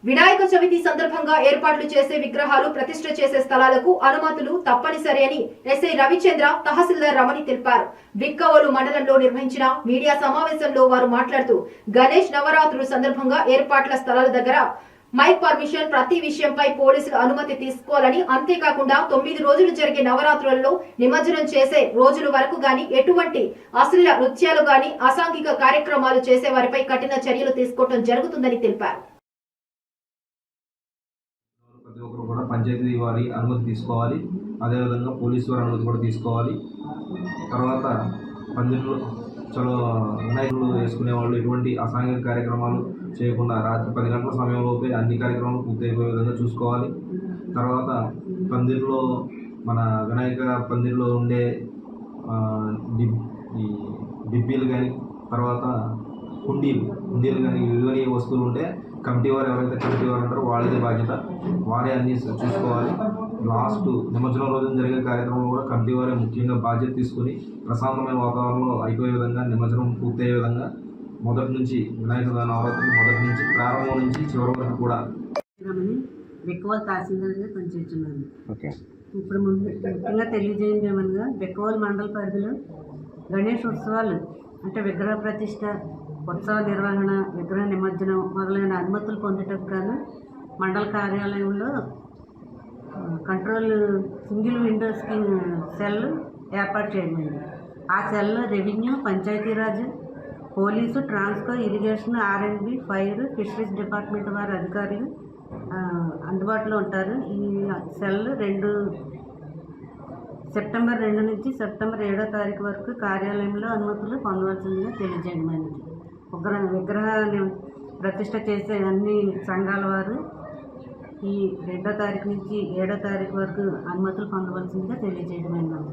వినాయక చవితి సందర్భంగా ఏర్పాట్లు చేసే విగ్రహాలు ప్రతిష్ఠ చేసే స్థలాలకు అనుమతులు తప్పనిసరి అని ఎస్ఐ రవిచంద్ర తహసీల్దార్ రమణి తెలిపారు. బిక్కవోలు మండలంలో నిర్వహించిన మీడియా సమావేశంలో వారు మాట్లాడుతూ గణేష్ నవరాత్రుల సందర్భంగా ఏర్పాట్ల స్థలాల దగ్గర మైక్ పర్మిషన్ ప్రతి విషయంపై పోలీసులు అనుమతి తీసుకోవాలని, అంతేకాకుండా 9 రోజులు జరిగే నవరాత్రులలో నిమజ్జనం చేసే రోజుల వరకు గాని ఎటువంటి అశ్లీల నృత్యాలు గాని అసాంఘిక కార్యక్రమాలు చేసే వారిపై కఠిన చర్యలు తీసుకోవడం జరుగుతుందని తెలిపారు. ప్రతి ఒక్కరు కూడా పంచాయతీ వారి అనుమతి తీసుకోవాలి, అదేవిధంగా పోలీసు వారి అనుమతి కూడా తీసుకోవాలి. తర్వాత పందిళ్ళు వినాయకులు వేసుకునే వాళ్ళు ఎటువంటి అసాంఘిక కార్యక్రమాలు చేయకుండా రాత్రి 10 గంటల సమయంలోపే అన్ని కార్యక్రమాలు పూర్తయిపోయే విధంగా చూసుకోవాలి. తర్వాత పందిర్లో మన వినాయక పందిర్లో ఉండే ఈ డిబ్బీలు కానీ, తర్వాత కుండీలు కానీ విలువనీయ వస్తువులు ఉంటే కమిటీ వారు ఎవరైతే కమిటీ వారు ఉంటారో వాళ్ళదే బాధ్యత, వారే అన్నీ చూసుకోవాలి. లాస్ట్ నిమజ్జనం రోజున జరిగే కార్యక్రమంలో కూడా కమిటీ వారే ముఖ్యంగా బాధ్యత తీసుకుని ప్రశాంతమైన వాతావరణంలో అయిపోయే విధంగా నిమజ్జనం పూర్తయ్యే విధంగా మొదటి నుంచి వినాయక నవరాత్రులు మొదటి నుంచి ప్రారంభం నుంచి చివరి వరకు కూడా బెక్కవోలు తహసీల్దార్గా పనిచేస్తున్నాను. ఇప్పుడు ముఖ్యంగా తెలియజేయండి ఏమనగా బెక్కవోలు మండల పరిధిలో గణేష్ ఉత్సవాలు అంటే విగ్రహ ప్రతిష్ట, ఉత్సవ నిర్వహణ, విగ్రహ నిమజ్జనం మొదలైన అనుమతులు పొందటకు గాను మండల కార్యాలయంలో కంట్రోల్ సింగిల్ విండో సెల్ ఏర్పాటు చేయబడింది. ఆ సెల్లో revenue, Panchayati Raj, police, Transco, irrigation, R&B, fire, fisheries department వారి అధికారులు అందుబాటులో ఉంటారు. ఈ సెల్ సెప్టెంబర్ 2 నుంచి సెప్టెంబర్ 7వ తారీఖు వరకు కార్యాలయంలో అనుమతులు పొందవలసిందిగా తెలియజేయమైనది. విగ్రహాన్ని ప్రతిష్ట చేసే అన్ని సంఘాల వారు ఈ 2వ తారీఖు నుంచి 7వ తారీఖు వరకు అనుమతులు పొందవలసిందిగా తెలియజేయమైనది.